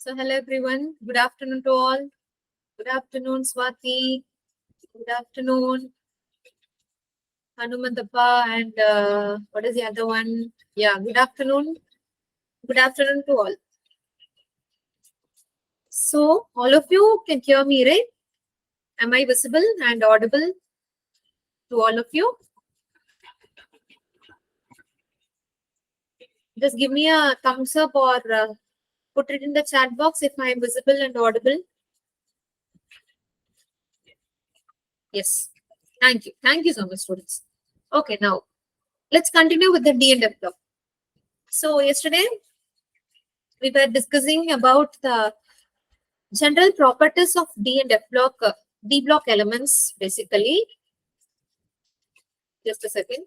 So hello everyone. Good afternoon to all. Good afternoon, Swati. Good afternoon, Hanumantappa, and what is the other one? Yeah, good afternoon. Good afternoon to all. So all of you can hear me, right? Am I visible and audible to all of you? Just give me a thumbs up or put it in the chat box if I am visible and audible. Yes. Thank you. Thank you so much, students. Okay, now let's continue with the D and F block. So yesterday we were discussing about the general properties of D and F block, D block elements basically. Just a second.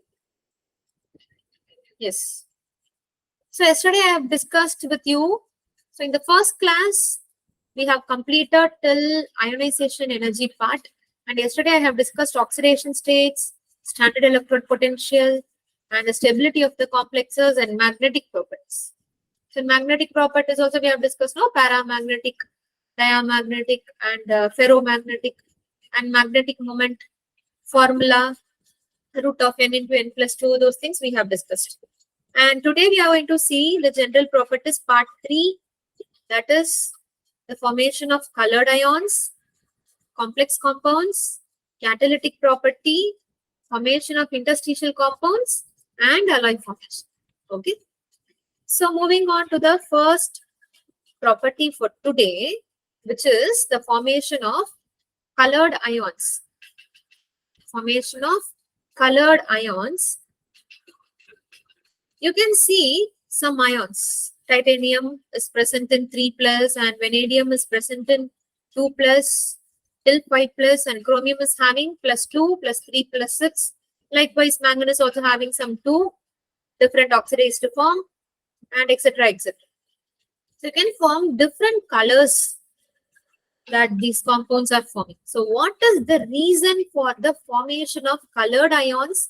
Yes. So yesterday I have discussed with you. So in the first class, we have completed till ionization energy part. And yesterday I have discussed oxidation states, standard electrode potential, and the stability of the complexes and magnetic properties. So magnetic properties also we have discussed now, paramagnetic, diamagnetic, and ferromagnetic, and magnetic moment formula, root of n into n plus 2, those things we have discussed. And today we are going to see the general properties part 3, that is the formation of colored ions, complex compounds, catalytic property, formation of interstitial compounds, and alloy formation. Okay. So moving on to the first property for today, which is the formation of colored ions. Formation of colored ions. You can see some ions. Titanium is present in 3+, and vanadium is present in 2+, till 5+, and chromium is having +2, +3, +6. Likewise, manganese also having some 2 different oxidized form, and etc. etc. So you can form different colors that these compounds are forming. So what is the reason for the formation of colored ions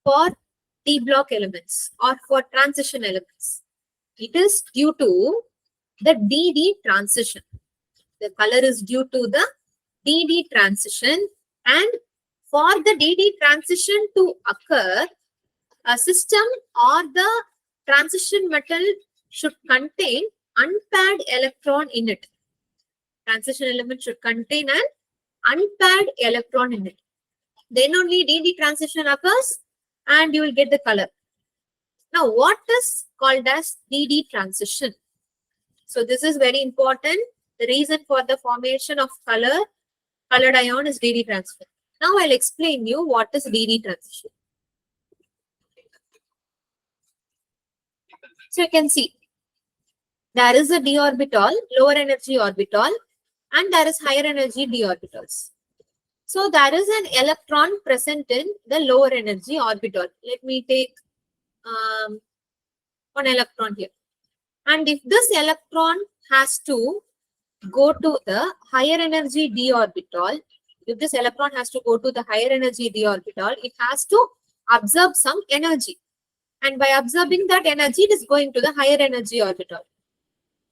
for D block elements or for transition elements? It is due to the DD transition. The color is due to the DD transition, and for the DD transition to occur, a system or the transition metal should contain unpaired electron in it. Transition element should contain an unpaired electron in it. Then only DD transition occurs and you will get the color. Now, what is called as DD transition? So this is very important. The reason for the formation of colored ion is DD transition. Now I'll explain you what is DD transition. So you can see there is a d orbital, lower energy orbital, and there is higher energy d orbitals. So there is an electron present in the lower energy orbital. Let me take one electron here. And if this electron has to go to the higher energy d orbital, if this electron has to go to the higher energy d orbital, it has to absorb some energy. And by absorbing that energy, it is going to the higher energy orbital.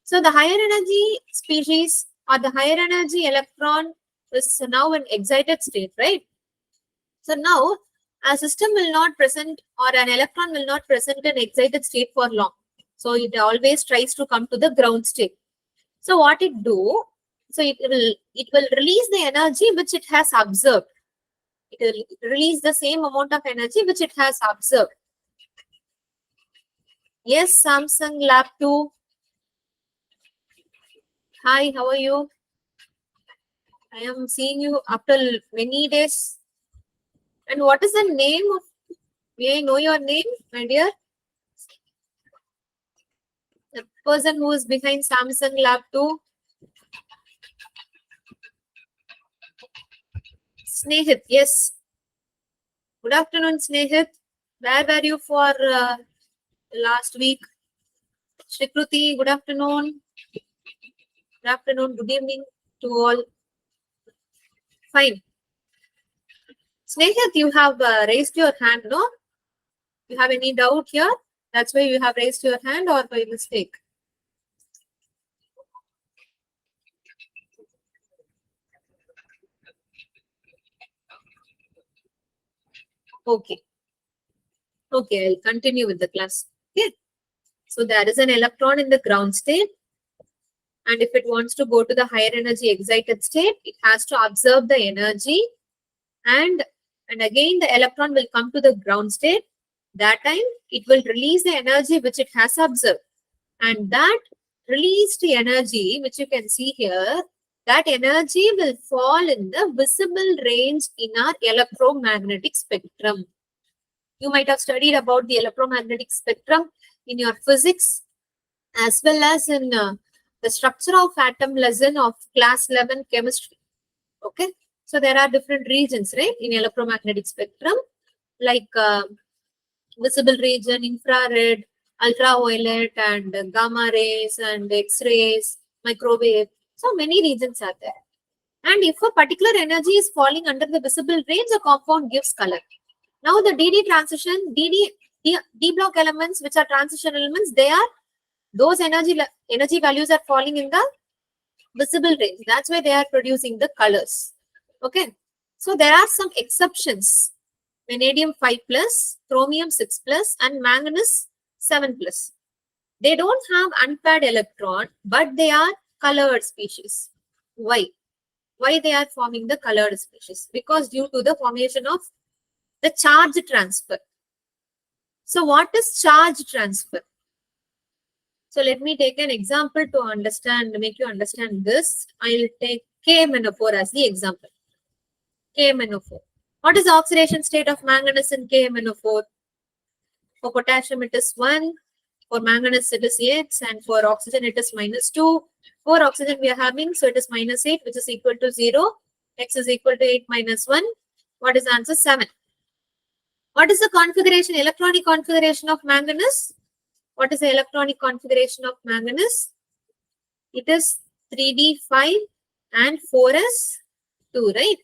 So the higher energy species or the higher energy electron is now in excited state, right? So now a system will not present, or an electron will not present in excited state for long. So it always tries to come to the ground state. So what it do? So it will release the energy which it has observed. It will release the same amount of energy which it has observed. Yes, Samsung Lab 2. Hi, how are you? I am seeing you after many days. And what is the name of, may I know your name, my dear? The person who is behind Samsung Lab 2. Snehit, yes. Good afternoon, Snehit. Where were you for last week? Shikruti, good afternoon. Good afternoon, good evening to all. Fine. Snehit, you have raised your hand, no? You have any doubt here? That's why you have raised your hand, or by mistake? Okay. Okay, I'll continue with the class. Okay. So there is an electron in the ground state. And if it wants to go to the higher energy excited state, it has to absorb the energy. And again, the electron will come to the ground state. That time, it will release the energy which it has observed. And that released energy, which you can see here, that energy will fall in the visible range in our electromagnetic spectrum. You might have studied about the electromagnetic spectrum in your physics, as well as in the structure of atom lesson of class 11 chemistry. Okay. So there are different regions, right, in electromagnetic spectrum, like visible region, infrared, ultraviolet, and gamma rays, and X-rays, microwave. So many regions are there. And if a particular energy is falling under the visible range, the compound gives color. Now the DD transition, D block elements, which are transition elements, they are, those energy values are falling in the visible range. That's why they are producing the colors. Okay. So there are some exceptions. Vanadium 5 plus, chromium 6 plus, and manganese 7 plus. They don't have unpaired electron, but they are colored species. Why? Why they are forming the colored species? Because due to the formation of the charge transfer. So what is charge transfer? So let me take an example to understand, make you understand this. I'll take KMnO4 as the example. KMnO4. What is the oxidation state of manganese in KMnO4? For potassium, it is 1. For manganese, it is 8. And for oxygen, it is -2. For oxygen, we are having, so it is -8, which is equal to 0. X is equal to 8 minus 1. What is the answer? 7. What is the configuration, electronic configuration of manganese? What is the electronic configuration of manganese? It is 3d5 and 4s2, right?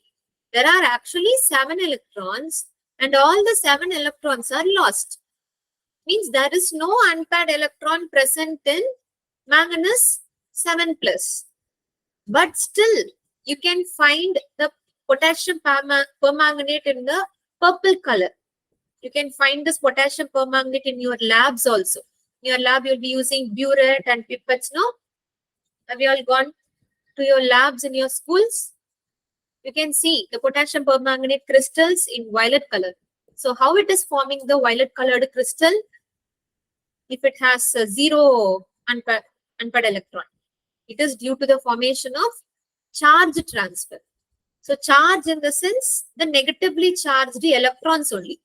There are actually 7 electrons, and all the 7 electrons are lost. Means there is no unpaired electron present in manganese 7 plus. But still, you can find the potassium permanganate in the purple color. You can find this potassium permanganate in your labs also. In your lab, you'll be using burette and pipettes, no? Have you all gone to your labs in your schools? You can see the potassium permanganate crystals in violet color. So how it is forming the violet colored crystal? If it has 0 unpaired electron, it is due to the formation of charge transfer. So charge in the sense, the negatively charged electrons only.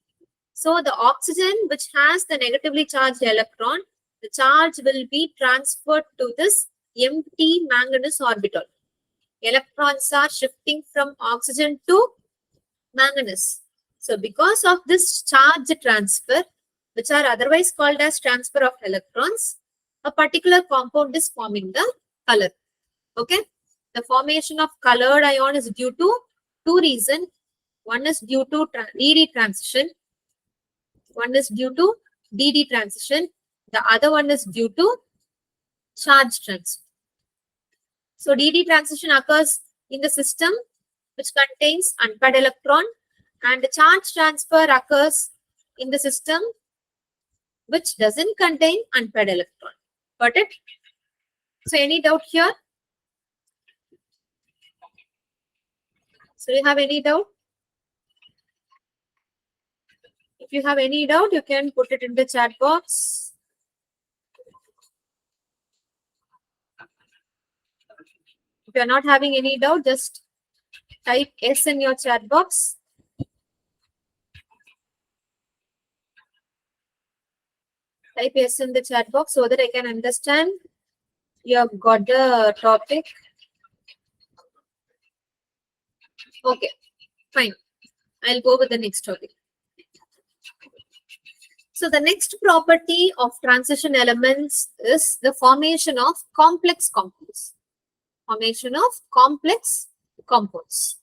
So the oxygen which has the negatively charged electron, the charge will be transferred to this empty manganese orbital. Electrons are shifting from oxygen to manganese. So because of this charge transfer, which are otherwise called as transfer of electrons, a particular compound is forming the color. Okay. The formation of colored ion is due to 2 reasons. One is due to DD transition. One is due to DD transition. The other one is due to charge transfer. So DD transition occurs in the system which contains unpaired electron, and the charge transfer occurs in the system which doesn't contain unpaired electron. Got it? So any doubt here? So you have any doubt? If you have any doubt, you can put it in the chat box. If you are not having any doubt, just type S in your chat box. Type S in the chat box so that I can understand you have got the topic. Okay, fine. I'll go with the next topic. So the next property of transition elements is the formation of complex compounds. Formation of complex compounds.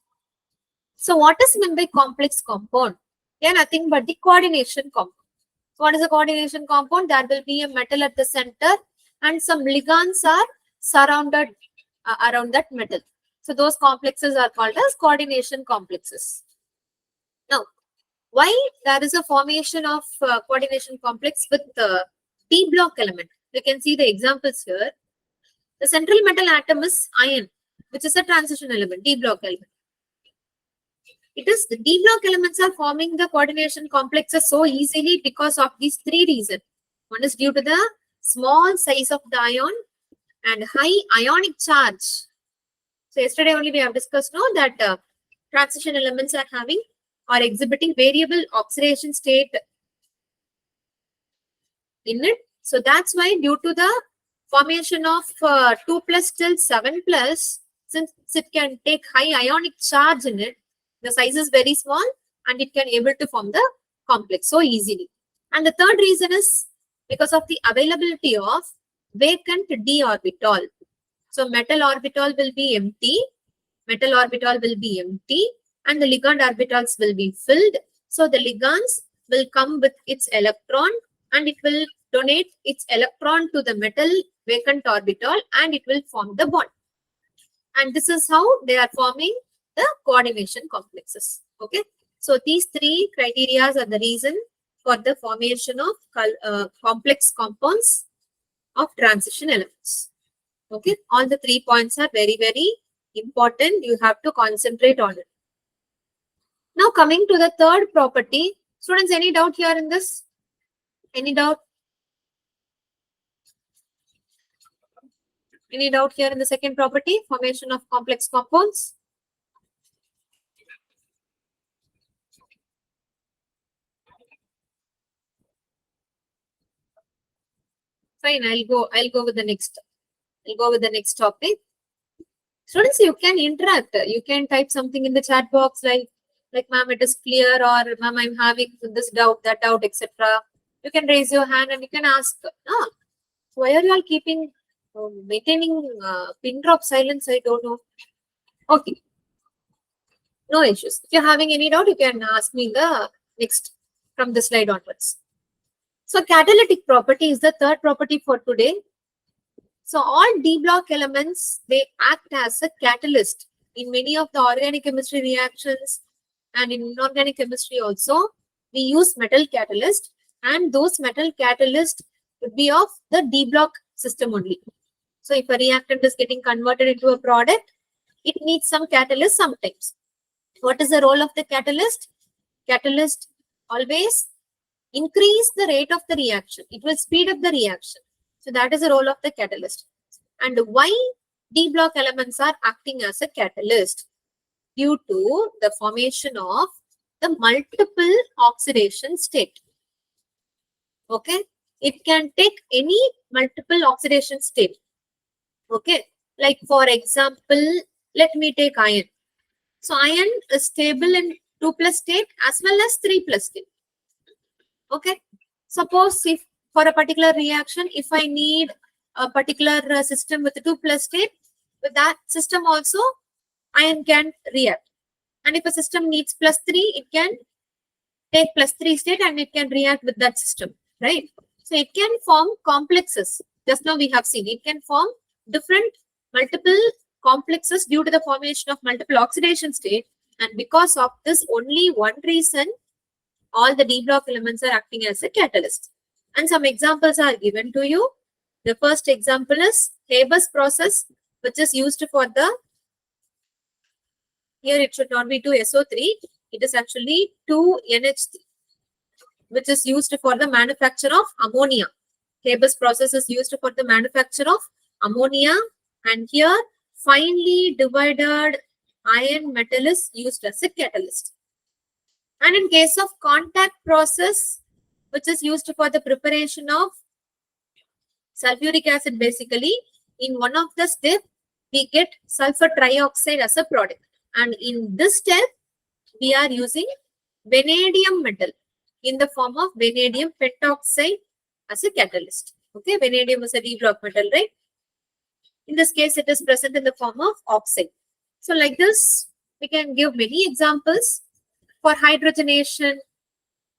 So what is meant by complex compound? They are nothing but the coordination compound. So what is a coordination compound? There will be a metal at the center and some ligands are surrounded around that metal. So those complexes are called as coordination complexes. Now, Why there is a formation of coordination complex with D block element? You can see the examples here. The central metal atom is iron, which is a transition element, D block element. It is the D block elements are forming the coordination complexes so easily because of these three reasons. One is due to the small size of the ion and high ionic charge. So yesterday only we have discussed that transition elements are having or exhibiting variable oxidation state in it. So that's why due to the formation of 2 plus till 7 plus, since it can take high ionic charge in it, the size is very small and it can able to form the complex so easily. And the third reason is because of the availability of vacant d orbital. So metal orbital will be empty, and the ligand orbitals will be filled. So the ligands will come with its electron and it will donate its electron to the metal vacant orbital and it will form the bond. And this is how they are forming the coordination complexes. Okay. So these three criteria are the reason for the formation of complex compounds of transition elements. Okay. All the 3 points are very, very important. You have to concentrate on it. Now coming to the third property. Students, any doubt here in this? Any doubt? Any doubt here in the second property, formation of complex compounds? Fine, I'll go with the next. I'll go with the next topic. Students, you can interact. You can type something in the chat box like ma'am, it is clear, or ma'am, I'm having this doubt, that doubt, etc. You can raise your hand and you can ask, why are you all keeping maintaining pin drop silence? I don't know. Okay. No issues. If you're having any doubt, you can ask me in the next from the slide onwards. So catalytic property is the third property for today. So all D block elements, they act as a catalyst in many of the organic chemistry reactions and in inorganic chemistry also. We use metal catalyst and those metal catalyst would be of the D block system only. So if a reactant is getting converted into a product, it needs some catalyst sometimes. What is the role of the catalyst? Catalyst always increase the rate of the reaction. It will speed up the reaction. So that is the role of the catalyst. And why D block elements are acting as a catalyst? Due to the formation of the multiple oxidation state. Okay. It can take any multiple oxidation state. Okay. Like for example, let me take iron. So iron is stable in 2 plus state as well as 3 plus state. Okay. Suppose if for a particular reaction, if I need a particular system with 2 plus state, with that system also, iron can react. And if a system needs plus 3, it can take plus 3 state and it can react with that system, right? So it can form complexes. Just now we have seen it can form different multiple complexes due to the formation of multiple oxidation state. And because of this only one reason, all the D block elements are acting as a catalyst. And some examples are given to you. The first example is Haber's process, which is used for the, here it should not be 2SO3, it is actually 2NH3, which is used for the manufacture of ammonia. Haber's process is used for the manufacture of ammonia, and here finely divided iron metal is used as a catalyst. And in case of contact process, which is used for the preparation of sulfuric acid, basically, in one of the steps, we get sulfur trioxide as a product. And in this step, we are using vanadium metal in the form of vanadium pentoxide as a catalyst. Okay, vanadium is a D block metal, right? In this case, it is present in the form of oxide. So like this, we can give many examples. For hydrogenation,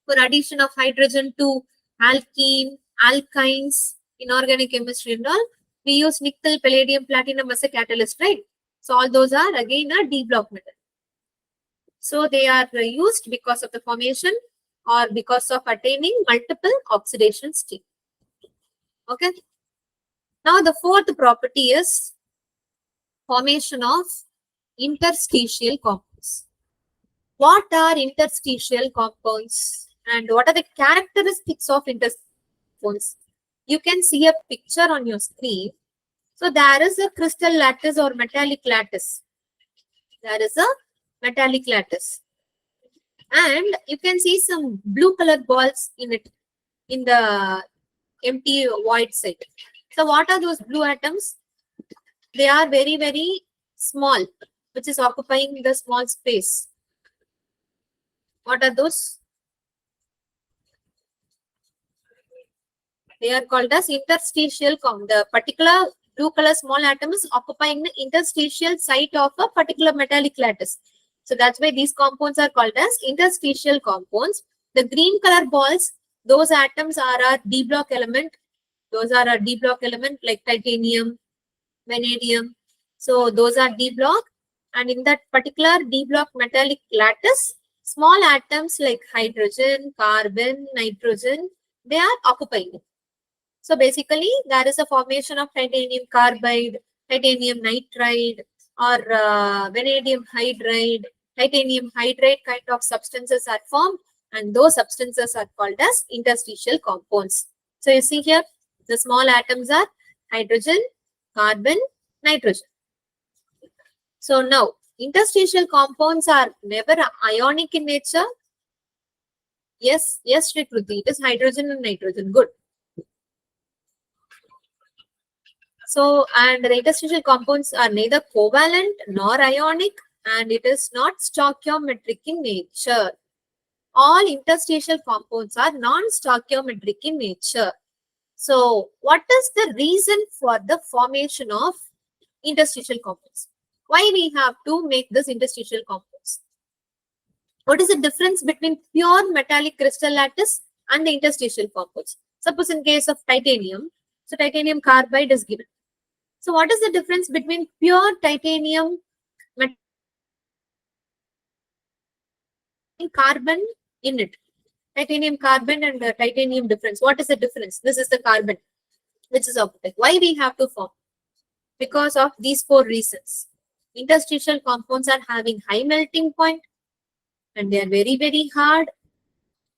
for addition of hydrogen to alkene, alkynes, inorganic chemistry and all, we use nickel, palladium, platinum as a catalyst, right? So all those are again a D block metal. So they are used because of the formation or because of attaining multiple oxidation states. Okay. Now the fourth property is formation of interstitial compounds. What are interstitial compounds and what are the characteristics of interstitial compounds? You can see a picture on your screen. So there is a crystal lattice or metallic lattice. There is a metallic lattice. And you can see some blue color balls in it, in the empty void site. So what are those blue atoms? They are very, very small, which is occupying the small space. What are those? They are called as interstitial compound. The particular blue color small atom is occupying the interstitial site of a particular metallic lattice. So that's why these compounds are called as interstitial compounds. The green color balls, those atoms are a D block element. Those are a D block element like titanium, vanadium. So those are D block. And in that particular D block metallic lattice, small atoms like hydrogen, carbon, nitrogen, they are occupying it. So basically, there is a formation of titanium carbide, titanium nitride, or vanadium hydride. Titanium hydride kind of substances are formed, and those substances are called as interstitial compounds. So you see here, the small atoms are hydrogen, carbon, nitrogen. So now, interstitial compounds are never ionic in nature. Yes, Shri Kruti, it is hydrogen and nitrogen. Good. So, and the interstitial compounds are neither covalent nor ionic, and it is not stoichiometric in nature. All interstitial compounds are non-stoichiometric in nature. So, what is the reason for the formation of interstitial compounds? Why we have to make this interstitial compounds? What is the difference between pure metallic crystal lattice and the interstitial compounds? Suppose in case of titanium, so titanium carbide is given. So what is the difference between pure titanium carbon in it? Titanium carbon and titanium difference. What is the difference? This is the carbon, which is opposite. Why we have to form? Because of these four reasons. Interstitial compounds are having high melting point and they are very, very hard.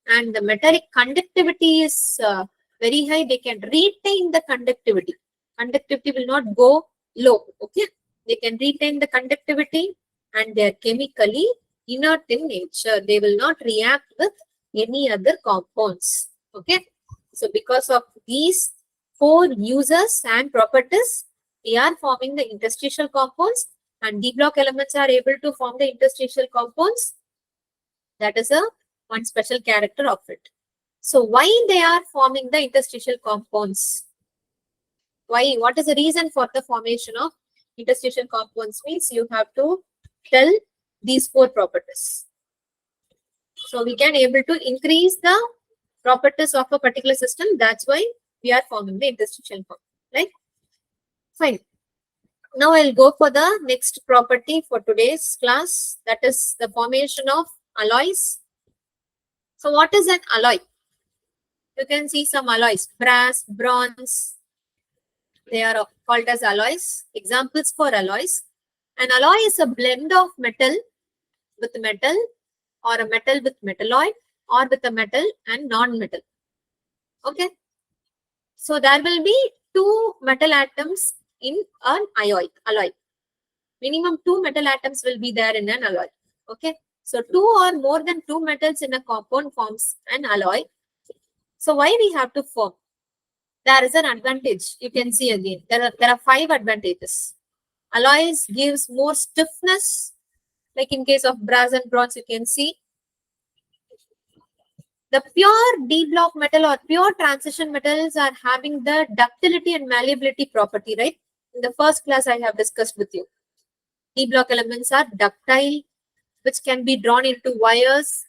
And the metallic conductivity is very high. They can retain the conductivity. Conductivity will not go low. Okay, they can retain the conductivity and they are chemically inert in nature. They will not react with any other compounds. Okay, so because of these four uses and properties, we are forming the interstitial compounds, and D block elements are able to form the interstitial compounds. That is a one special character of it. So why they are forming the interstitial compounds? Why? What is the reason for the formation of interstitial compounds? Means you have to tell these four properties. So we can able to increase the properties of a particular system. That's why we are forming the interstitial compound, right? Fine. Now I'll go for the next property for today's class. That is the formation of alloys. So what is an alloy? You can see some alloys, brass, bronze. They are called as alloys. Examples for alloys. An alloy is a blend of metal with metal, or a metal with metalloid, or with a metal and non-metal. Okay. So there will be two metal atoms in an alloy. Minimum two metal atoms will be there in an alloy. Okay. So two or more than two metals in a compound forms an alloy. So why we have to form? There is an advantage. You can see again. There are 5 advantages. Alloys gives more stiffness. Like in case of brass and bronze, you can see. The pure D block metal or pure transition metals are having the ductility and malleability property, right? In the first class, I have discussed with you. D block elements are ductile, which can be drawn into wires,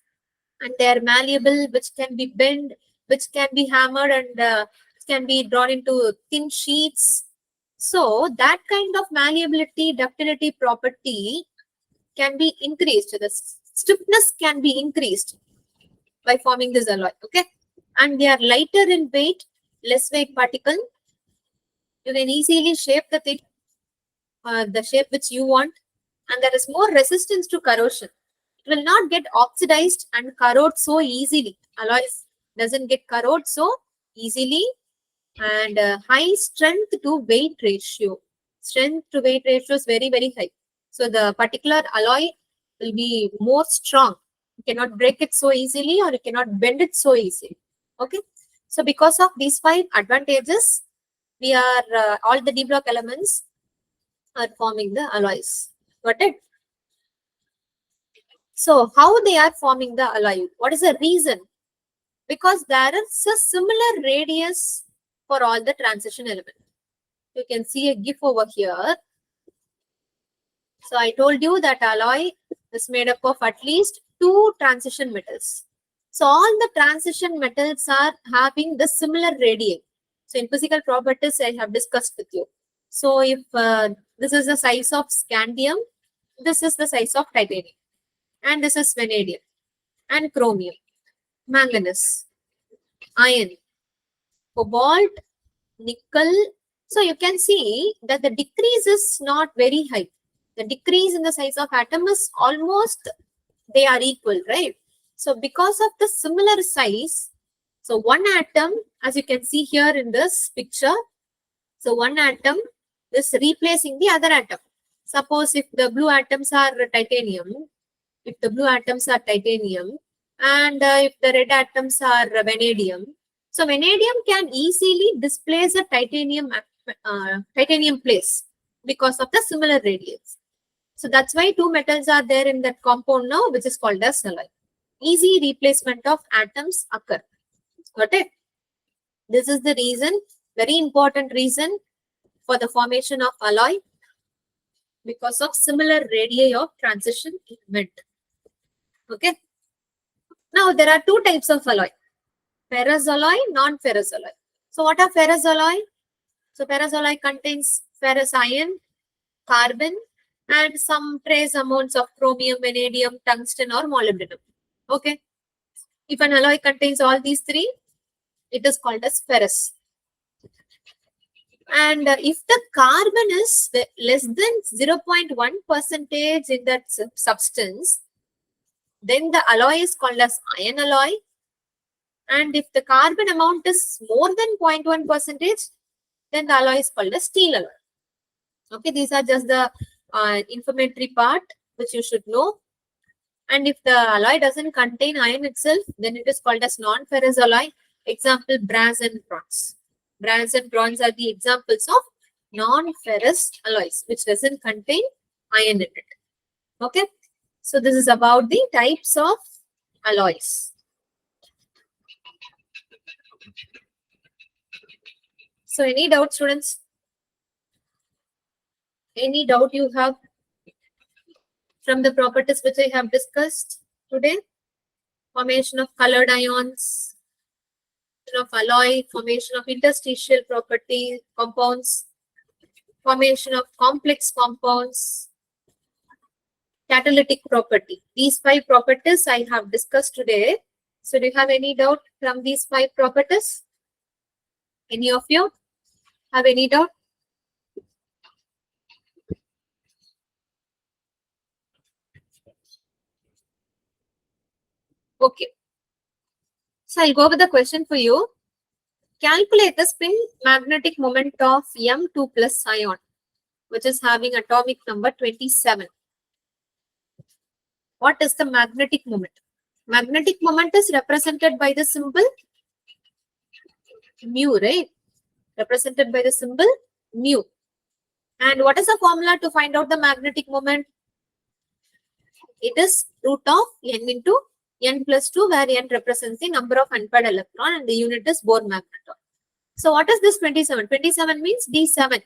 and they are malleable, which can be bent, which can be hammered, and can be drawn into thin sheets. So that kind of malleability, ductility property can be increased. The stiffness can be increased by forming this alloy. Okay, and they are lighter in weight, less weight particle. You can easily shape the shape which you want, and there is more resistance to corrosion. It will not get oxidized and corrode so easily. Alloys doesn't get corrode so easily, and high strength to weight ratio. Strength to weight ratio is very, very high. So the particular alloy will be more strong. You cannot break it so easily, or you cannot bend it so easily. Okay. So because of these 5 advantages, we are all the D block elements are forming the alloys. Got it? So how they are forming the alloy? What is the reason? Because there is a similar radius for all the transition elements. You can see a GIF over here. So I told you that alloy is made up of at least 2 transition metals. So all the transition metals are having the similar radii. So in physical properties, I have discussed with you. So if this is the size of scandium, this is the size of titanium, and this is vanadium, and chromium, manganese, iron, cobalt, nickel. So you can see that the decrease is not very high. The decrease in the size of atom is almost, they are equal, right? So because of the similar size, so one atom, as you can see here in this picture, so one atom is replacing the other atom. Suppose if the blue atoms are titanium, and if the red atoms are vanadium, so vanadium can easily displace a titanium place because of the similar radius. So that's why 2 metals are there in that compound now, which is called as alloy. Easy replacement of atoms occur. Got it? This is the reason, very important reason for the formation of alloy, because of similar radii of transition element. Okay. Now there are 2 types of alloy: ferrous alloy, non-ferrous alloy. So what are ferrous alloy? So ferrous alloy contains ferrous iron, carbon, and some trace amounts of chromium, vanadium, tungsten, or molybdenum. Okay. If an alloy contains all these 3, it is called as ferrous. And if the carbon is less than 0.1% in that substance, then the alloy is called as iron alloy. And if the carbon amount is more than 0.1%, then the alloy is called as steel alloy. Okay, these are just the informatory part which you should know. And if the alloy doesn't contain iron itself, then it is called as non-ferrous alloy. Example, brass and bronze. Brass and bronze are the examples of non-ferrous alloys, which doesn't contain iron in it. Okay, so this is about the types of alloys. So any doubt, students? Any doubt you have from the properties which I have discussed today? Formation of colored ions, of alloy, formation of interstitial property compounds, formation of complex compounds, catalytic property. These 5 properties I have discussed today. So do you have any doubt from these 5 properties? Any of you have any doubt? Okay. So I'll go with the question for you. Calculate the spin magnetic moment of M2 plus ion, which is having atomic number 27. What is the magnetic moment? Magnetic moment is represented by the symbol mu, right? Represented by the symbol mu. And what is the formula to find out the magnetic moment? It is root of n into n plus 2, where n represents the number of unpaired electron and the unit is Bohr magneton. So what is this 27? 27 means D7.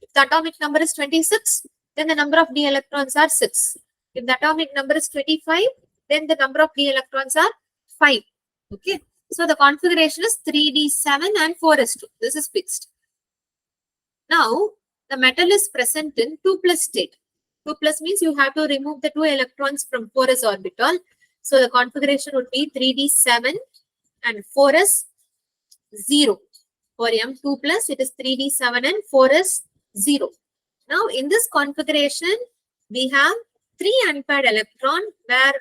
If the atomic number is 26, then the number of d electrons are 6. If the atomic number is 25, then the number of d electrons are 5. Okay. So the configuration is 3d7 and 4s2. This is fixed. Now the metal is present in 2+ state. 2 plus means you have to remove the 2 electrons from 4s orbital. So the configuration would be 3d7 and 4s 0. For M2 plus, it is 3d7 and 4s 0. Now in this configuration, we have 3 unpaired electron where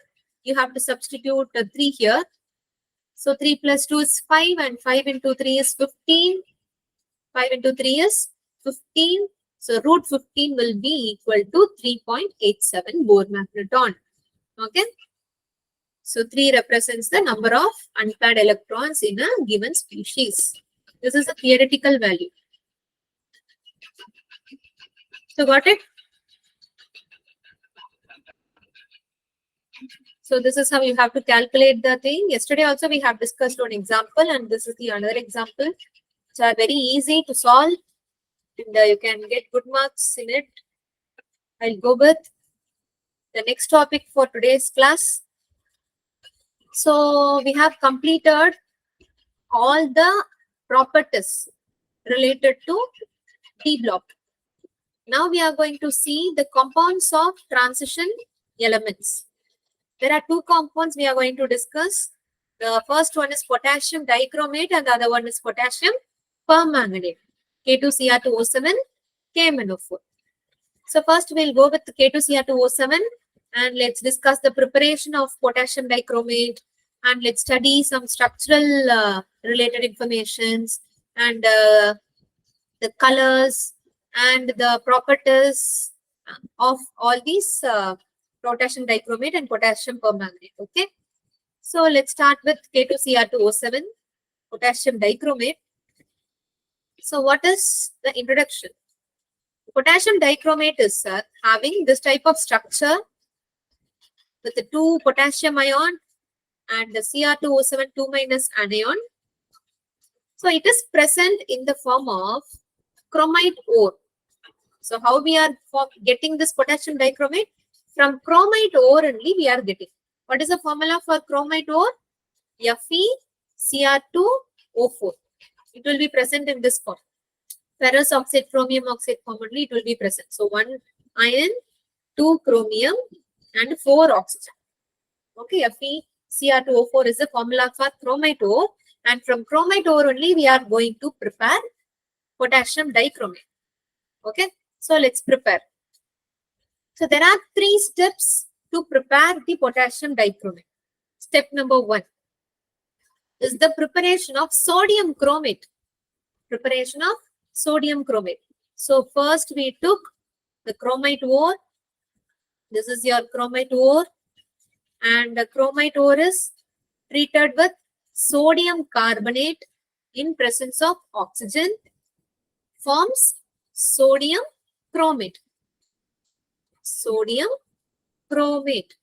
you have to substitute 3 here. So 3 plus 2 is 5 and 5 into 3 is 15. 5 into 3 is 15. So root 15 will be equal to 3.87 Bohr magneton. Okay. So 3 represents the number of unpaired electrons in a given species. This is a theoretical value. So got it? So this is how you have to calculate the thing. Yesterday also we have discussed one example, and this is the another example. So very easy to solve, and you can get good marks in it. I'll go with the next topic for today's class. So we have completed all the properties related to D block. Now we are going to see the compounds of transition elements. There are 2 compounds we are going to discuss. The first one is potassium dichromate and the other one is potassium permanganate. K2Cr2O7, KMnO4. So first we'll go with K2Cr2O7 and let's discuss the preparation of potassium dichromate, and let's study some structural related informations and the colors and the properties of all these potassium dichromate and potassium permanganate. Okay. So let's start with K2Cr2O7, potassium dichromate. So what is the introduction? Potassium dichromate is having this type of structure with the 2 potassium ion and the Cr2O7 2- anion. So it is present in the form of chromite ore. So how we are getting this potassium dichromate? From chromite ore only we are getting. What is the formula for chromite ore? FeCr2O4. It will be present in this form. Ferrous oxide, chromium oxide form only it will be present. So 1 iron, 2 chromium and 4 oxygen. Okay, FeCr2O4 is the formula for chromite ore, and from chromite ore only we are going to prepare potassium dichromate. Okay, so let's prepare. So there are 3 steps to prepare the potassium dichromate. Step number 1 is the preparation of sodium chromate. Preparation of sodium chromate. So first we took the chromite ore. This is your chromite ore, and the chromite ore is treated with sodium carbonate in presence of oxygen, forms sodium chromate. Sodium chromate.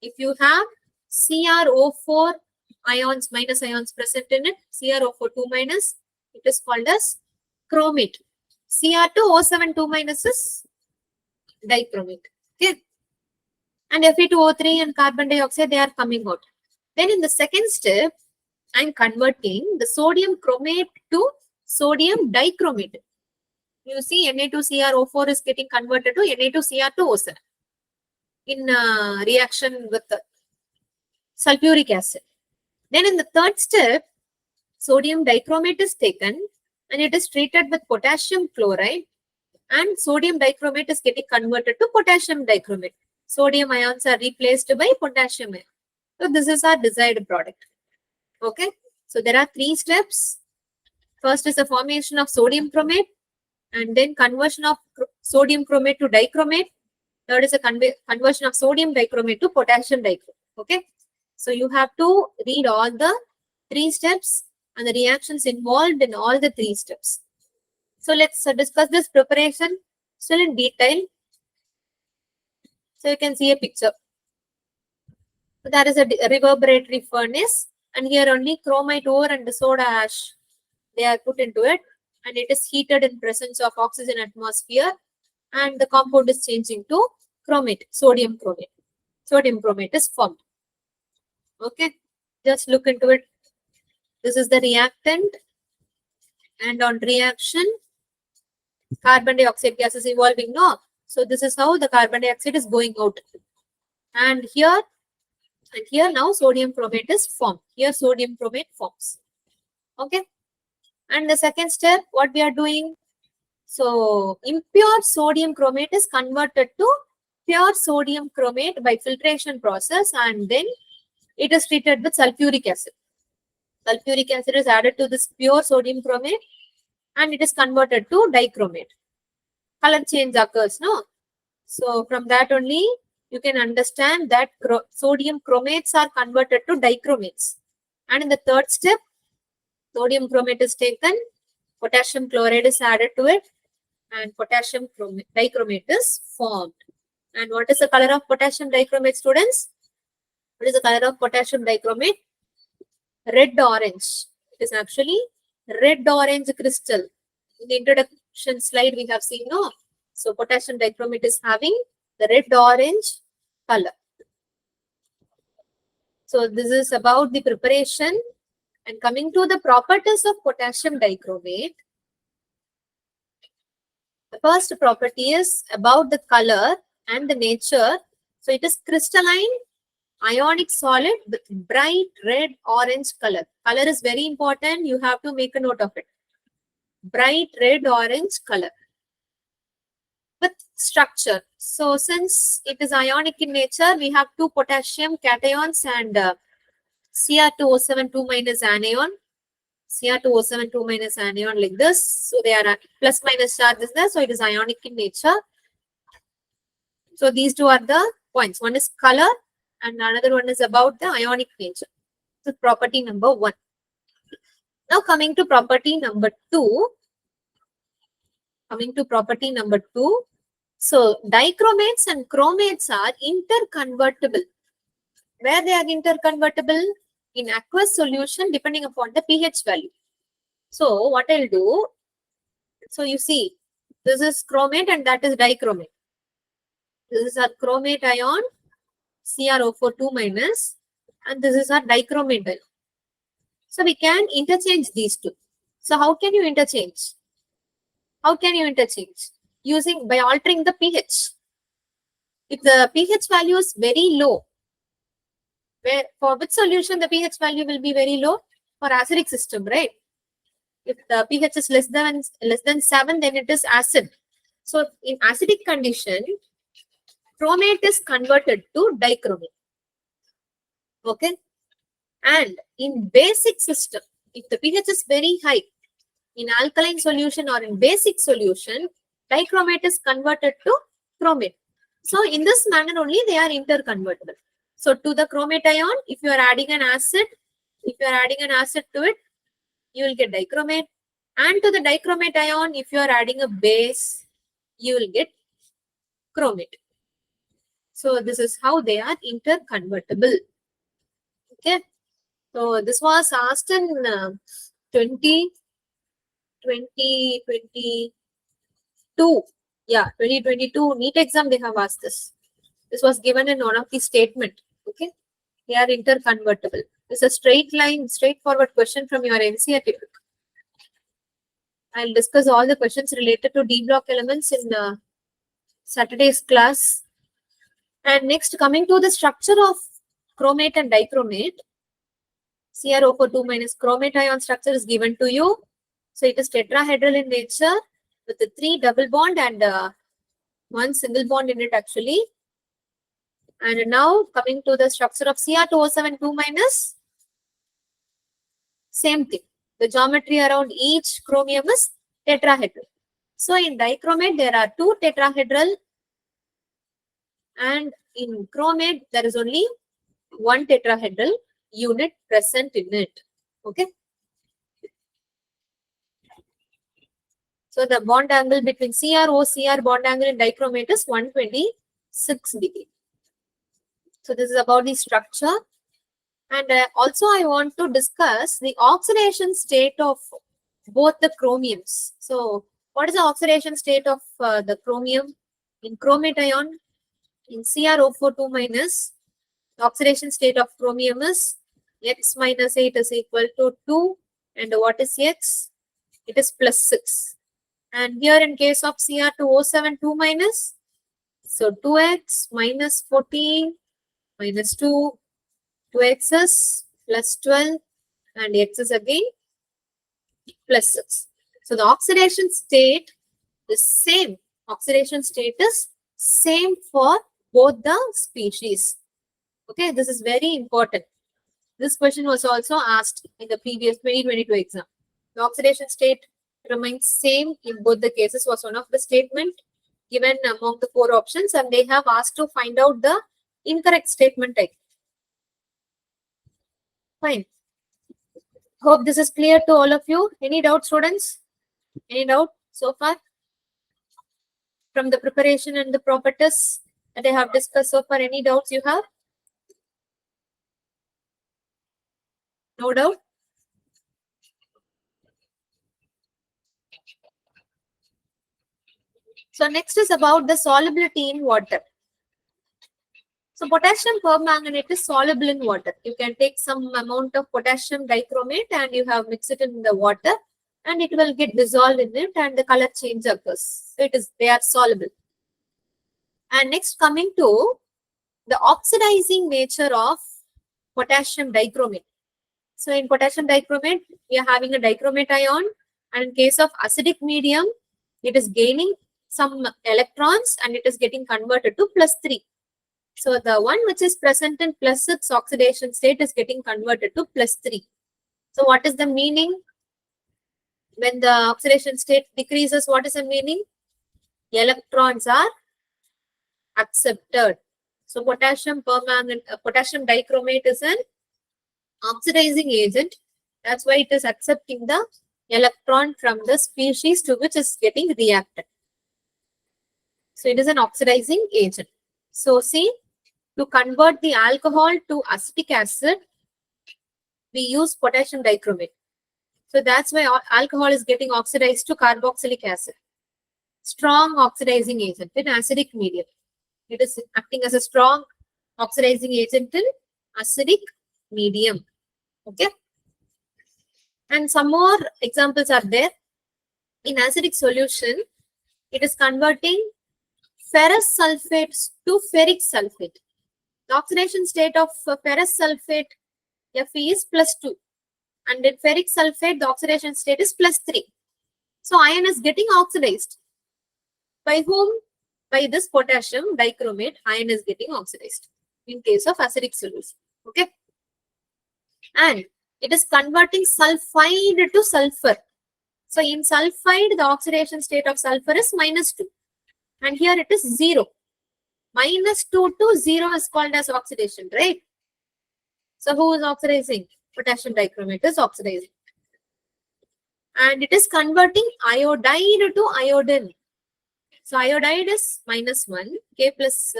If you have CrO4 ions, minus ions present in it, CrO4 2-, it is called as chromate. Cr2O7 2- is dichromate. Okay. And Fe2O3 and carbon dioxide, they are coming out. Then in the second step, I am converting the sodium chromate to sodium dichromate. You see Na2CrO4 is getting converted to Na2Cr2O7 in reaction with the sulfuric acid. Then in the third step, sodium dichromate is taken and it is treated with potassium chloride, and sodium dichromate is getting converted to potassium dichromate. Sodium ions are replaced by potassium ion. So this is our desired product. Okay. So there are 3 steps. First is the formation of sodium chromate, and then conversion of sodium chromate to dichromate. Third is a conversion of sodium dichromate to potassium dichromate. Okay. So you have to read all the 3 steps and the reactions involved in all the 3 steps. So let's discuss this preparation still in detail. So you can see a picture. So that is a reverberatory furnace, and here only chromite ore and the soda ash, they are put into it, and it is heated in presence of oxygen atmosphere, and the compound is changing to chromate, sodium chromate. Sodium chromate is formed. Okay, just look into it. This is the reactant, and on reaction, carbon dioxide gas is evolving. No, So this is how the carbon dioxide is going out. And here now sodium chromate is formed. Here sodium chromate forms. Okay. And the second step, what we are doing? So impure sodium chromate is converted to pure sodium chromate by filtration process, and then it is treated with sulfuric acid. Sulfuric acid is added to this pure sodium chromate and it is converted to dichromate. Color change occurs, no? So from that only you can understand that sodium chromates are converted to dichromates. And in the third step, sodium chromate is taken, potassium chloride is added to it, and potassium dichromate is formed. And what is the color of potassium dichromate, students? What is the color of potassium dichromate? Red orange. It is actually red orange crystal. In the introduction slide we have seen, no? So potassium dichromate is having the red orange color. So this is about the preparation. And coming to the properties of potassium dichromate, the first property is about the color and the nature. So it is crystalline ionic solid with bright red orange color. Color is very important. You have to make a note of it. Bright red orange color with structure. So since it is ionic in nature, we have two potassium cations and Cr2O7 2 minus anion. Cr2O7 2 minus anion like this. So they are plus minus charge is there. So it is ionic in nature. So these two are the points. One is color and another one is about the ionic nature. So property number 1. Now coming to property number 2. So dichromates and chromates are interconvertible. Where they are interconvertible? In aqueous solution depending upon the pH value. So what I'll do, so you see, this is chromate and that is dichromate. This is our chromate ion, CrO4 2 minus, and this is our dichromate ion. So we can interchange these two. So how can you interchange? Using by altering the pH. If the pH value is very low, for which solution the pH value will be very low? For acidic system, right? If the pH is less than 7, then it is acid. So in acidic condition, chromate is converted to dichromate. Okay. And in basic system, if the pH is very high, in alkaline solution or in basic solution, dichromate is converted to chromate. So in this manner only they are interconvertible. So to the chromate ion, if you are adding an acid, to it, you will get dichromate. And to the dichromate ion, if you are adding a base, you will get chromate. So this is how they are interconvertible. Okay. So this was asked in 2022. Yeah, 2022 NEET exam they have asked this. This was given in one of the statement. Okay. They are interconvertible. It's a straightforward question from your NCERT book. I'll discuss all the questions related to D block elements in Saturday's class. And next, coming to the structure of chromate and dichromate, CrO4 2 minus chromate ion structure is given to you. So it is tetrahedral in nature with the 3 double bond and 1 single bond in it actually. And now coming to the structure of Cr2O7 2 minus, same thing. The geometry around each chromium is tetrahedral. So in dichromate there are 2 tetrahedral and in chromate there is only 1 tetrahedral unit present in it. Okay. So the bond angle between CrO-Cr bond angle in dichromate is 126 degree. So this is about the structure. And also I want to discuss the oxidation state of both the chromiums. So what is the oxidation state of the chromium in chromate ion? In CrO4 2 minus, the oxidation state of chromium is X minus 8 is equal to 2. And what is X? It is plus 6. And here in case of Cr2O7 2 minus, So 2x minus 14 minus 2, 2x is plus 12 and x is again plus 6. So the oxidation state is same. Oxidation state is same for both the species. Okay, this is very important. This question was also asked in the previous 2022 exam. The oxidation state remains same in both the cases was one of the statement given among the 4 options, and they have asked to find out the incorrect statement type. Fine. Hope this is clear to all of you. Any doubt, students? Any doubt so far? From the preparation and the properties that I have discussed so far, any doubts you have? No doubt? So next is about the solubility in water. So potassium permanganate is soluble in water. You can take some amount of potassium dichromate and you have mixed it in the water and it will get dissolved in it and the color change occurs. So they are soluble. And next coming to the oxidizing nature of potassium dichromate. So in potassium dichromate, we are having a dichromate ion, and in case of acidic medium, it is gaining some electrons and it is getting converted to +3. So the one which is present in +6 oxidation state is getting converted to +3. So what is the meaning? When the oxidation state decreases, what is the meaning? Electrons are accepted. So potassium dichromate is an oxidizing agent. That's why it is accepting the electron from the species to which is getting reacted. So it is an oxidizing agent. So see, to convert the alcohol to acetic acid, we use potassium dichromate. So that's why alcohol is getting oxidized to carboxylic acid. Strong oxidizing agent in acidic medium. It is acting as a strong oxidizing agent in acidic medium. Okay. And some more examples are there. In acidic solution, it is converting ferrous sulfate to ferric sulfate. The oxidation state of ferrous sulfate Fe is +2. And in ferric sulfate, the oxidation state is +3. So ion is getting oxidized. By whom? By this potassium dichromate, ion is getting oxidized in case of acidic solution. Okay. And it is converting sulfide to sulfur. So in sulfide, the oxidation state of sulfur is -2. And here it is 0. -2 to 0 is called as oxidation, right? So who is oxidizing? Potassium dichromate is oxidizing. And it is converting iodide to iodine. So iodide is -1, K plus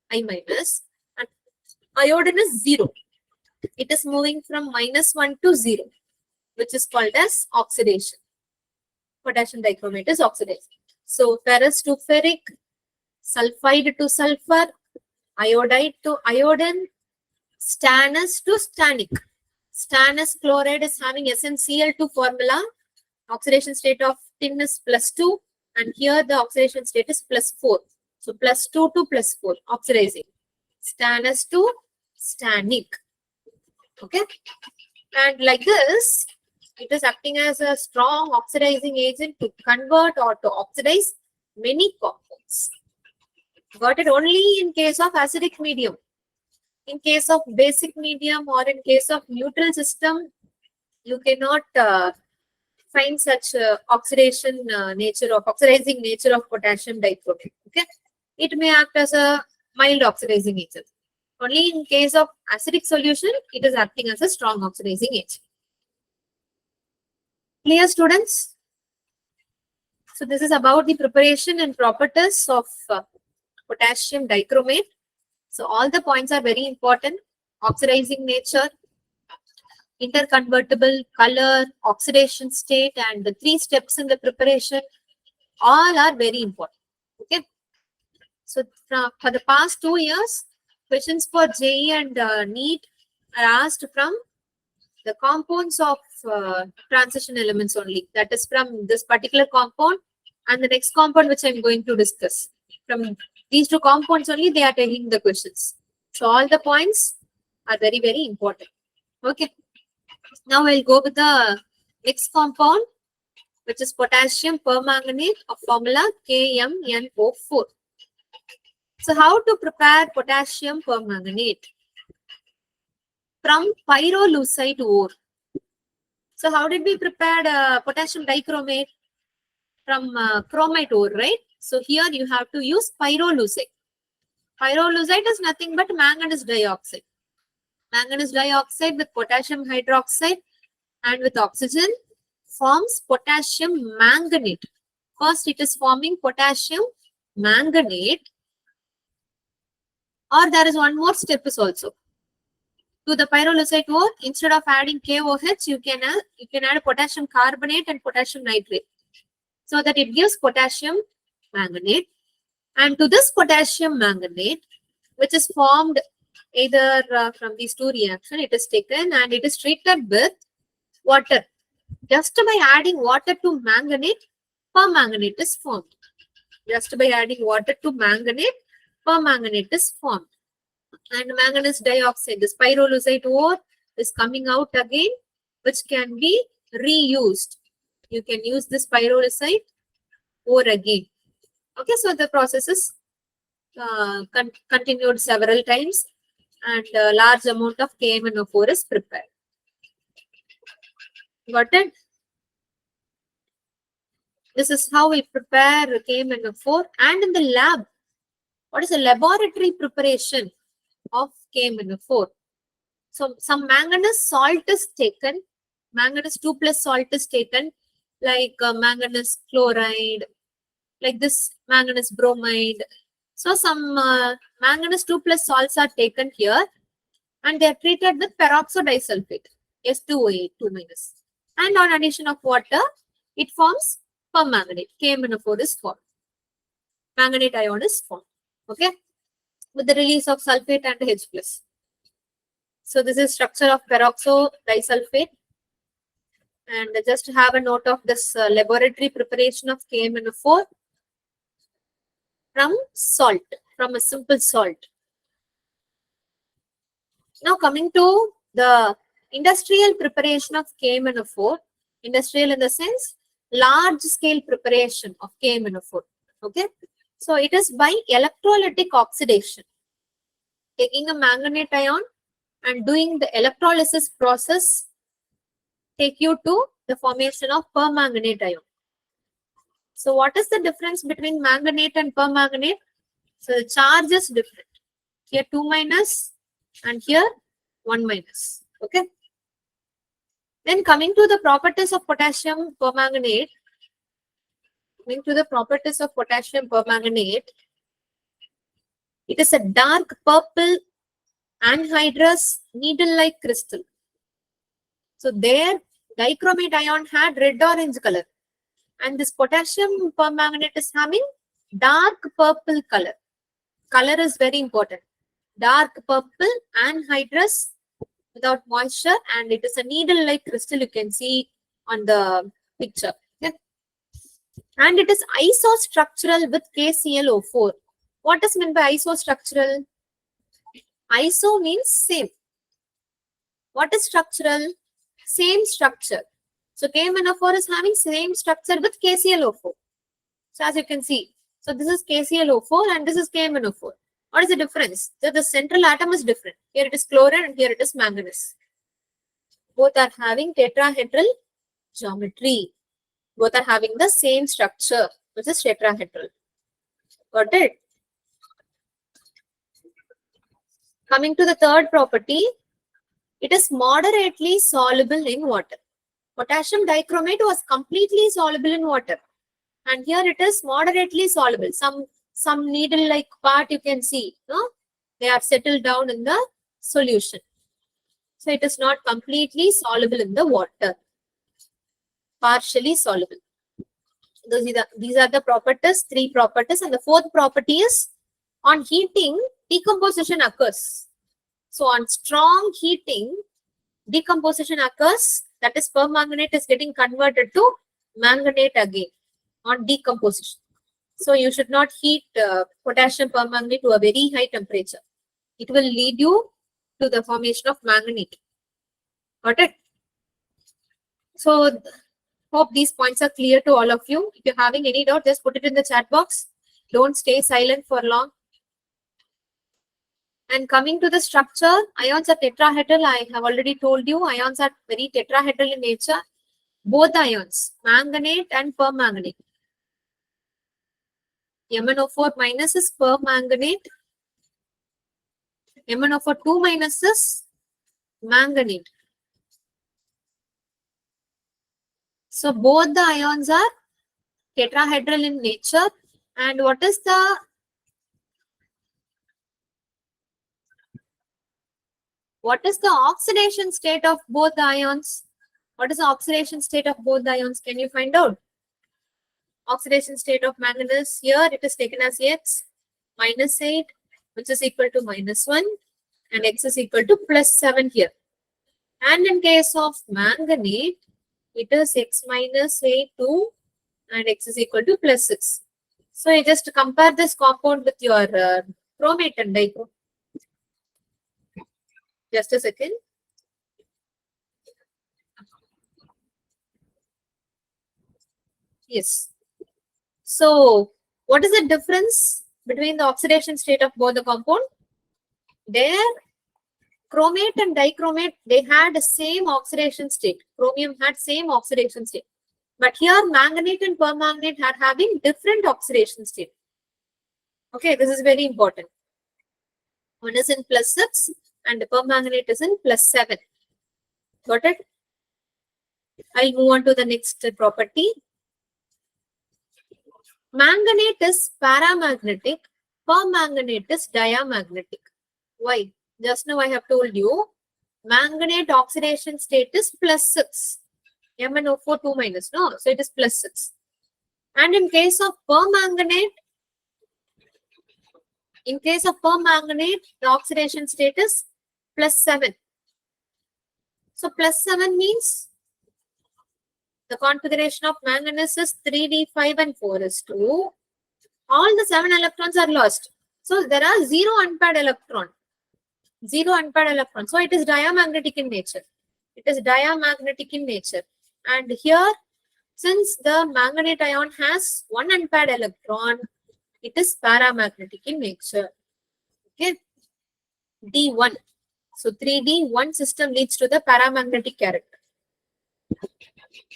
I minus, and iodine is 0. It is moving from -1 to 0, which is called as oxidation. Potassium dichromate is oxidizing. So ferrous to ferric, sulfide to sulfur, iodide to iodine, stannous to stannic. Stannous chloride is having SnCl2 formula. Oxidation state of tin is +2, and here the oxidation state is +4. So +2 to +4, oxidizing. Stannous to stannic. Okay. And like this, it is acting as a strong oxidizing agent to convert or to oxidize many compounds. Got it? Only in case of acidic medium. In case of basic medium or in case of neutral system, you cannot find such oxidizing nature of potassium dichromate. Okay, it may act as a mild oxidizing agent. Only in case of acidic solution, it is acting as a strong oxidizing agent. Clear, students? So this is about the preparation and properties of potassium dichromate. So all the points are very important. Oxidizing nature, interconvertible, color, oxidation state, and the 3 steps in the preparation, all are very important. Okay. So for the past 2 years, questions for JEE and NEET are asked from the compounds of transition elements only. That is from this particular compound and the next compound which I am going to discuss. From These two compounds only they are taking the questions. So all the points are very, very important. Okay. Now we'll go with the next compound, which is potassium permanganate of formula KMnO4. So how to prepare potassium permanganate? From pyrolusite ore. So how did we prepare potassium dichromate? From chromite ore, right? So here you have to use pyrolusite. Pyrolusite is nothing but manganese dioxide. Manganese dioxide with potassium hydroxide and with oxygen forms potassium manganate. First it is forming potassium manganate, or there is one more step is also. To the pyrolusite ore, instead of adding KOH, you can add potassium carbonate and potassium nitrate, so that it gives potassium manganate. And to this potassium manganate, which is formed either from these two reactions, it is taken and it is treated with water. Just by adding water to manganate, permanganate is formed. Just by adding water to manganate, permanganate is formed. And manganese dioxide, this pyrolusite ore is coming out again, which can be reused. You can use this pyrolusite ore again. Okay, so the process is continued several times, and a large amount of KMnO4 is prepared. Got it? This is how we prepare KMnO4. And in the lab, what is the laboratory preparation of KMnO4? So some manganese salt is taken, manganese 2+ salt is taken, like manganese chloride, like this manganese bromide. So some manganese 2+ salts are taken here, and they are treated with peroxodisulfate, S2O8, 2-. And on addition of water, it forms permanganate. KMnO4 is formed. Manganate ion is formed. Okay, with the release of sulfate and H+. So this is structure of peroxodisulfate. And just have a note of this laboratory preparation of KMnO4 from salt, from a simple salt. Now coming to the industrial preparation of KMnO4, industrial in the sense large scale preparation of KMnO4. Okay, so it is by electrolytic oxidation, taking a manganate ion and doing the electrolysis process take you to the formation of permanganate ion. So what is the difference between manganate and permanganate? So the charge is different. Here 2- and here 1-. Okay. Then coming to the properties of potassium permanganate. It is a dark purple anhydrous needle-like crystal. So there dichromate ion had red-orange color, and this potassium permanganate is having dark purple color. Color is very important. Dark purple anhydrous without moisture, and it is a needle-like crystal, you can see on the picture. Okay. And it is isostructural with KClO4. What is meant by isostructural? Iso means same. What is structural? Same structure. So KMnO4 is having same structure with KClO4. So as you can see, so this is KClO4 and this is KMnO4. What is the difference? So the central atom is different. Here it is chlorine and here it is manganese. Both are having tetrahedral geometry. Both are having the same structure, which is tetrahedral. Got it? Coming to the third property, it is moderately soluble in water. Potassium dichromate was completely soluble in water, and here it is moderately soluble. Some needle-like part you can see, no? They are settled down in the solution. So it is not completely soluble in the water. Partially soluble. These are the properties, 3 properties, and the 4th property is on heating, decomposition occurs. So on strong heating, decomposition occurs, that is permanganate is getting converted to manganate again on decomposition. So you should not heat potassium permanganate to a very high temperature. It will lead you to the formation of manganate. Got it? So hope these points are clear to all of you. If you're having any doubt, just put it in the chat box. Don't stay silent for long. And coming to the structure, ions are tetrahedral. I have already told you, ions are very tetrahedral in nature. Both the ions, manganate and permanganate. MnO4 minus is permanganate. MnO4 2 minus is manganate. So both the ions are tetrahedral in nature. And what is the oxidation state of both the ions? What is the oxidation state of both the ions? Can you find out? Oxidation state of manganese, here it is taken as X minus 8, which is equal to -1, and X is equal to +7 here. And in case of manganate, it is X minus 8, 2, and X is equal to +6. So you just compare this compound with your chromate and dichromate. Just a second. Yes. So what is the difference between the oxidation state of both the compound? There, chromate and dichromate, they had the same oxidation state. Chromium had same oxidation state. But here, manganate and permanganate are having different oxidation state. Okay, this is very important. One is in +6 and the permanganate is in +7. Got it? I'll move on to the next property. Manganate is paramagnetic, permanganate is diamagnetic. Why? Just now I have told you, manganate oxidation state is +6. MnO4 2 minus, no? So it is +6. And in case of permanganate, the oxidation state is +7. So +7 means the configuration of manganese is 3d5 and 4s2. All the 7 electrons are lost. So there are 0 unpaired electron. 0 unpaired electron. So it is diamagnetic in nature. It is diamagnetic in nature. And here, since the manganate ion has 1 unpaired electron, it is paramagnetic in nature. Okay. D1. So 3D1 system leads to the paramagnetic character.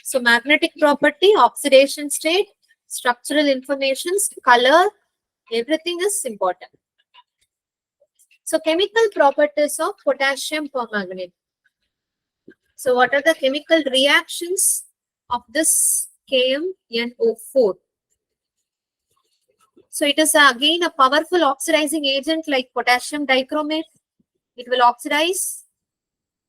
So magnetic property, oxidation state, structural informations, color, everything is important. So chemical properties of potassium permanganate. So what are the chemical reactions of this KMnO4? So it is again a powerful oxidizing agent like potassium dichromate. It will oxidize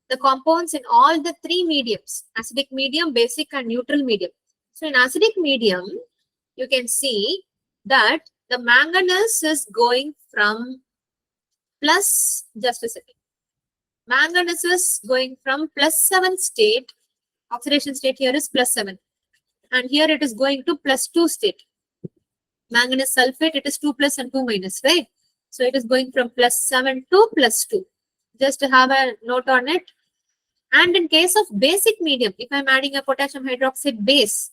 the compounds in all the 3 mediums: acidic medium, basic and neutral medium. So in acidic medium, you can see that the manganese is going from manganese is going from +7 state, oxidation state here is +7, and here it is going to +2 state. Manganese sulfate, it is 2 plus and 2 minus, right? So it is going from +7 to +2. Just to have a note on it. And in case of basic medium, if I'm adding a potassium hydroxide base,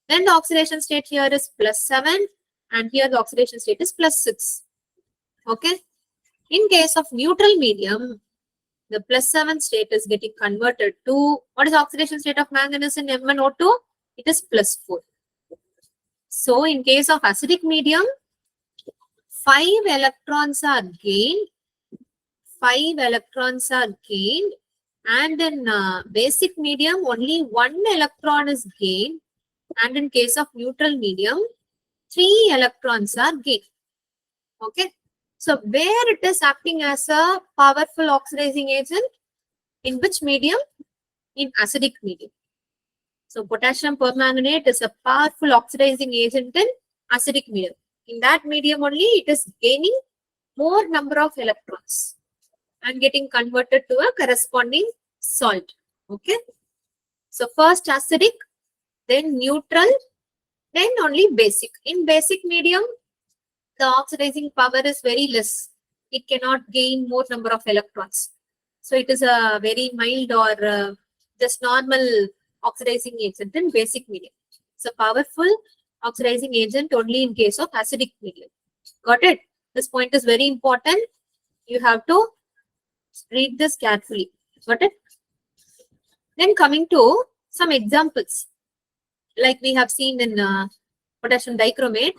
then the oxidation state here is +7 and here the oxidation state is +6. Okay. In case of neutral medium, the +7 state is getting converted to, what is the oxidation state of manganese in MnO2? It is +4. So in case of acidic medium, 5 electrons are gained. 5 electrons are gained. And in basic medium, only 1 electron is gained. And in case of neutral medium, 3 electrons are gained. Okay. So where it is acting as a powerful oxidizing agent? In which medium? In acidic medium. So potassium permanganate is a powerful oxidizing agent in acidic medium. In that medium only, it is gaining more number of electrons and getting converted to a corresponding salt. Okay. So first acidic, then neutral, Then only basic. In basic medium, the oxidizing power is very less. It cannot gain more number of electrons. So it is a very mild or just normal oxidizing agent in basic medium. It's a powerful oxidizing agent only in case of acidic medium. Got it? This point is very important. You have to read this carefully. Got it? Then coming to some examples, like we have seen in potassium dichromate.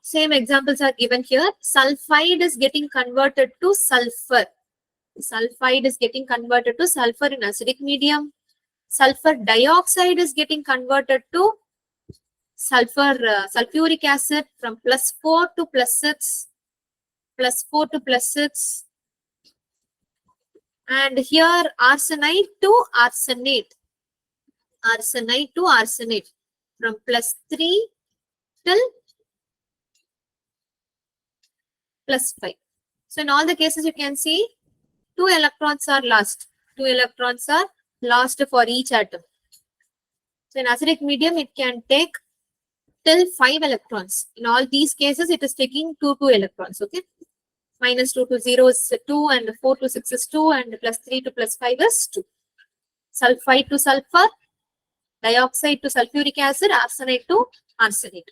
Same examples are given here. Sulfide is getting converted to sulfur. Sulfide is getting converted to sulfur in acidic medium. Sulfur dioxide is getting converted to sulfuric acid from +4 to +6. +4 to +6. And here arsenite to arsenate. Arsenite to arsenate from +3 till +5. So in all the cases, you can see 2 electrons are lost. 2 electrons are lost for each atom. So in acidic medium, it can take till 5 electrons. In all these cases, it is taking 2 electrons. Okay. -2 to 0 is 2, and 4 to 6 is 2, and +3 to +5 is 2. Sulfide to sulfur, dioxide to sulfuric acid, arsenate to arsenate.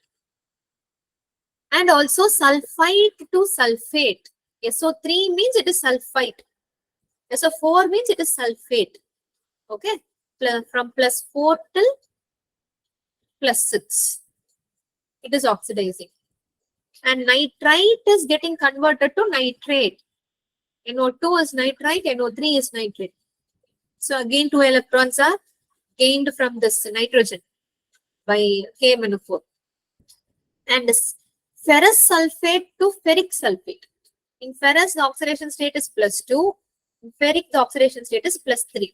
And also sulfide to sulfate. SO3 means it is sulfite. SO4 means it is sulfate. Okay. From +4 till +6. It is oxidizing. And nitrite is getting converted to nitrate. NO2 is nitrite, NO3 is nitrate. So again, 2 electrons are gained from this nitrogen by KMnO4. And ferrous sulfate to ferric sulfate. In ferrous, the oxidation state is +2. In ferric, the oxidation state is +3.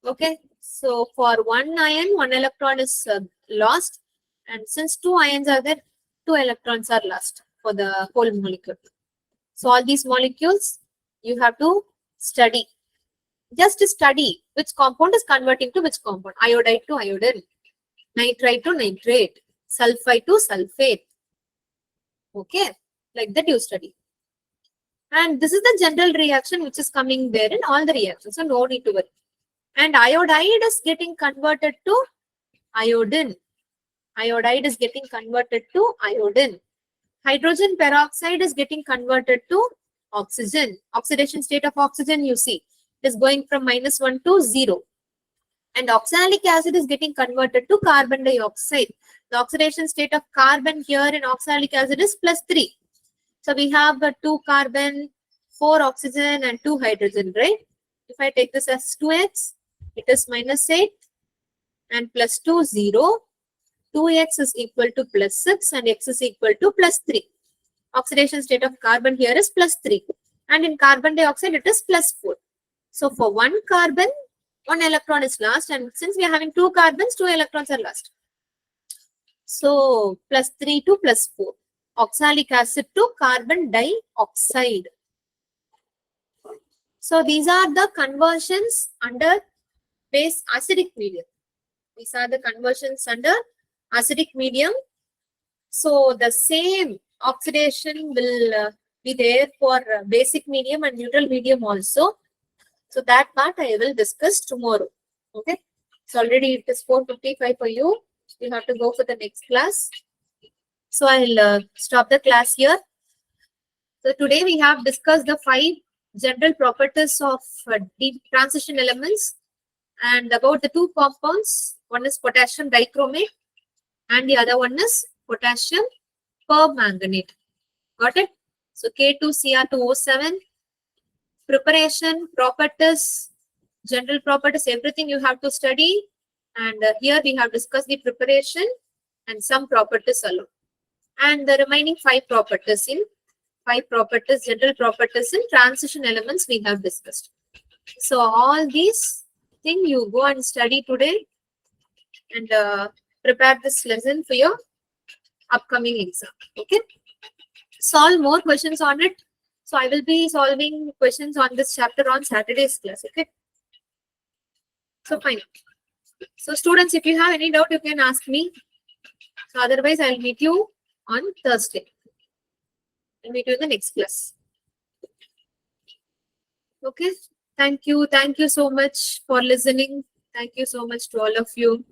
Okay. So for one ion, 1 electron is lost. And since 2 ions are there, 2 electrons are lost for the whole molecule. So all these molecules, you have to study. Just study which compound is converting to which compound. Iodide to iodine, nitrite to nitrate, sulfide to sulfate. Okay, like that you study. And this is the general reaction which is coming there in all the reactions. So no need to worry. And iodide is getting converted to iodine. Iodide is getting converted to iodine. Hydrogen peroxide is getting converted to oxygen. Oxidation state of oxygen, you see, is going from -1 to 0. And oxalic acid is getting converted to carbon dioxide. The oxidation state of carbon here in oxalic acid is +3. So we have 2 carbon, 4 oxygen, and 2 hydrogen, right? If I take this as 2x, it is -8, and +2, 0. 2x is equal to +6, and x is equal to +3. Oxidation state of carbon here is +3. And in carbon dioxide, it is +4. So for 1 carbon, 1 electron is lost. And since we are having 2 carbons, 2 electrons are lost. So +3 to +4. Oxalic acid to carbon dioxide. So these are the conversions under base acidic medium. These are the conversions under acidic medium. So the same oxidation will be there for basic medium and neutral medium also. So that part I will discuss tomorrow. Okay. So already it is 4:55 for you. You have to go for the next class. So I'll stop the class here. So today we have discussed the 5 general properties of deep transition elements and about the 2 compounds. One is potassium dichromate and the other one is potassium permanganate. Got it? So K2Cr2O7, preparation, properties, general properties, everything you have to study. And here we have discussed the preparation and some properties alone. And the remaining 5 properties, general properties in transition elements we have discussed. So all these things you go and study today and prepare this lesson for your upcoming exam. Okay. Solve more questions on it. So I will be solving questions on this chapter on Saturday's class. Okay. So fine. So students, if you have any doubt, you can ask me. So otherwise, I'll meet you on Thursday. I'll meet you in the next class. Okay. Thank you. Thank you so much for listening. Thank you so much to all of you.